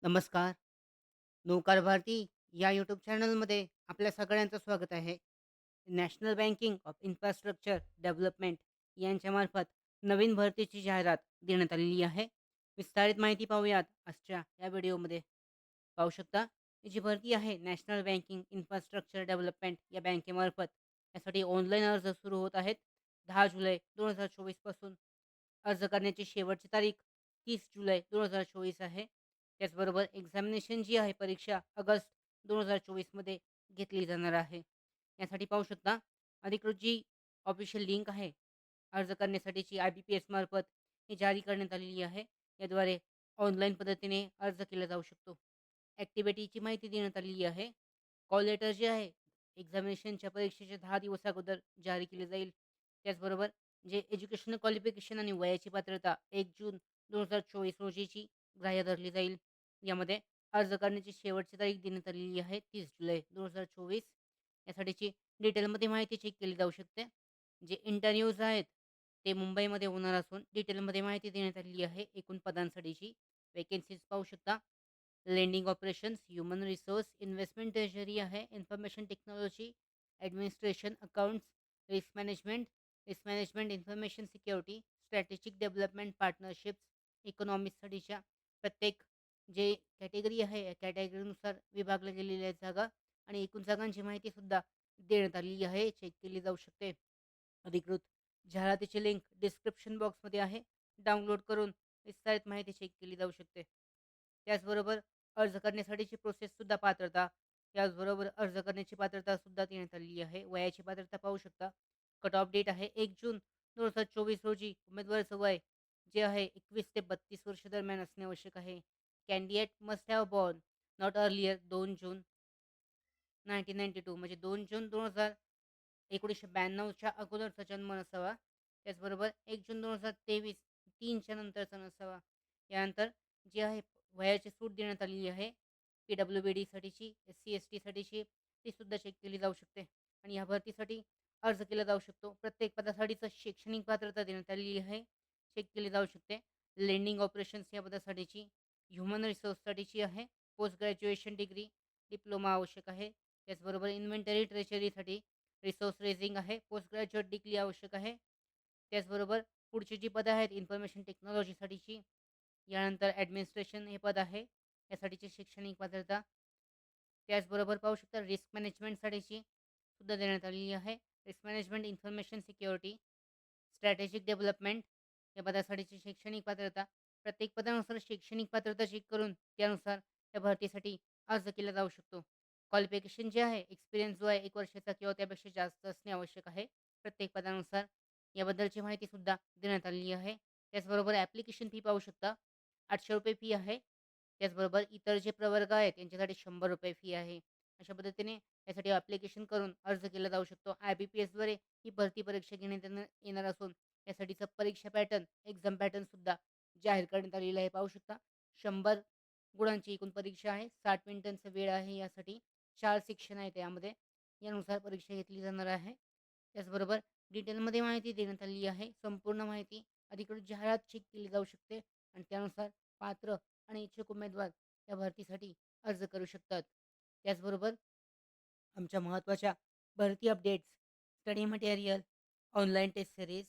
नमस्कार. नौकार भारती या यूट्यूब चॅनलमध्ये आपल्या सगळ्यांचं स्वागत आहे. National banking of infrastructure development यांच्यामार्फत नवीन भरतीची जाहिरात देण्यात आलेली आहे. विस्तारित माहिती पाहूयात आजच्या या व्हिडिओमध्ये. पाहू शकता, ही जी भरती आहे नॅशनल बँकिंग इन्फ्रास्ट्रक्चर डेव्हलपमेंट या बँकेमार्फत यासाठी ऑनलाईन अर्ज सुरू होत आहेत. 10 जुलै 2024 पासून अर्ज करण्याची शेवटची तारीख 30 जुलै 2024 आहे. त्याचबरोबर एक्झामिनेशन जी आहे परीक्षा ऑगस्ट 2024 मध्ये घेतली जाणार आहे. यासाठी पाहू शकता, अधिकृत जी ऑफिशियल लिंक आहे अर्ज करण्यासाठीची IBPS मार्फत ही जारी करण्यात आलेली आहे. याद्वारे ऑनलाईन पद्धतीने अर्ज केला जाऊ शकतो. ॲक्टिव्हिटीची माहिती देण्यात आलेली आहे. कॉल लेटर जे आहे एक्झामिनेशनच्या परीक्षेच्या 10 दिवस अगोदर जारी केले जाईल. त्याचबरोबर जे एज्युकेशनल क्वालिफिकेशन आणि वयाची पात्रता 1 जून 2024 रोजीची ग्राह्य धरली जाईल. यामध्ये अर्ज करण्याची शेवटची तारीख देण्यात आलेली आहे 30 जुलै 2024. यासाठीची डिटेलमध्ये माहिती चेक केली जाऊ शकते. जे इंटरव्ह्यूज आहेत ते मुंबईमध्ये होणार असून डिटेलमध्ये माहिती देण्यात आलेली आहे एकूण पदांसाठीची. वेकेन्सीज पाहू शकता. Lending operations, human resource, investment treasury आहे, information technology, administration, accounts, risk management, information security, strategic development, partnerships, इकॉनॉमिक्ससाठीच्या प्रत्येक जे कॅटेगरी आहे या कॅटेगरीनुसार विभागल्या गेलेल्या आहेत जागा आणि एकूण जागांची माहितीसुद्धा देण्यात आलेली आहे. चेक केली जाऊ शकते. अधिकृत जाहिरातीची लिंक डिस्क्रिप्शन बॉक्समध्ये आहे. डाउनलोड करून विस्तारित माहिती चेक केली जाऊ शकते. त्याचबरोबर अर्ज करण्यासाठीची प्रोसेससुद्धा पात्रता, त्याचबरोबर अर्ज करण्याची पात्रतासुद्धा देण्यात आलेली आहे. वयाची पात्रता पाहू शकता. कट ऑफ डेट आहे 1 जून 2024 रोजी. उमेदवाराचं वय जे आहे 21 ते 32 वर्ष दरम्यान असणे आवश्यक आहे. Candidate must have born not earlier 2 जून 1992 म्हणजे 2 जून 1992च्या अगोदरचा जन्म नसावा. त्याचबरोबर 1 जून 2023 3च्या नंतरचा नसावा. यानंतर जी आहे वयाची सूट देण्यात आलेली आहे. PWBDसाठीची, SC-STसाठीची ती सुद्धा चेक केली जाऊ शकते आणि या भरतीसाठी अर्ज केला जाऊ शकतो. प्रत्येक पदासाठीचं शैक्षणिक पात्रता देण्यात आलेली आहे. चेक केली जाऊ शकते. लेंडिंग ऑपरेशन्स या पदासाठीची, ह्युमन रिसोर्ससाठीची आहे. पोस्ट ग्रॅज्युएशन डिग्री, डिप्लोमा आवश्यक आहे. त्याचबरोबर इन्व्हेंटरी ट्रेजरीसाठी रिसोर्स रेझिंग आहे. पोस्ट ग्रॅज्युएट डिग्री आवश्यक आहे. त्याचबरोबर पुढची जी पदं आहेत इन्फॉर्मेशन टेक्नॉलॉजीसाठीची, यानंतर ॲडमिनिस्ट्रेशन हे पद आहे. यासाठीची शैक्षणिक पात्रता. त्याचबरोबर पाहू शकता रिस्क मॅनेजमेंटसाठीची सुद्धा देण्यात आलेली आहे. Risk management, information security, strategic development या पदासाठीची शैक्षणिक पात्रता. प्रत्येक पदानुसार शैक्षणिक पात्रता चेक करून त्यानुसार त्या भरतीसाठी अर्ज केला जाऊ शकतो. क्वालिफिकेशन जे आहे एक्सपिरियन्स जो आहे 1 वर्षाचा किंवा त्यापेक्षा जास्त असणे आवश्यक आहे प्रत्येक पदानुसार. याबद्दलची माहितीसुद्धा देण्यात आलेली आहे. त्याचबरोबर ॲप्लिकेशन फी पाहू शकता. ₹800 फी आहे. त्याचबरोबर इतर जे प्रवर्ग आहेत त्यांच्यासाठी ₹100 फी आहे. अशा पद्धतीने यासाठी ॲप्लिकेशन करून अर्ज केला जाऊ शकतो. IBPSद्वारे ही भरती परीक्षा घेण्यात येणार असून यासाठीचा परीक्षा पॅटर्न, एक्झाम पॅटर्नसुद्धा जाहीर करण्यात आलेला आहे. पाहू शकता 100 गुणांची एकूण परीक्षा आहे. 60 मिनिटांचा वेळ आहे यासाठी. 4 सेक्शन आहेत यामध्ये. यानुसार परीक्षा घेतली जाणार आहे. त्याचबरोबर डिटेलमध्ये माहिती देण्यात आलेली आहे. संपूर्ण माहिती अधिकृत जाहिरात चेक केली जाऊ शकते आणि त्यानुसार पात्र आणि इच्छुक उमेदवार या भरतीसाठी अर्ज करू शकतात. त्याचबरोबर आमच्या महत्त्वाच्या भरती updates, study material, online test series,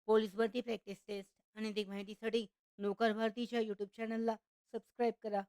police भरती प्रॅक्टिस टेस्ट आणि अधिक माहितीसाठी नोकर भारतीच्या यूट्यूब चॅनलला सबस्क्राईब करा.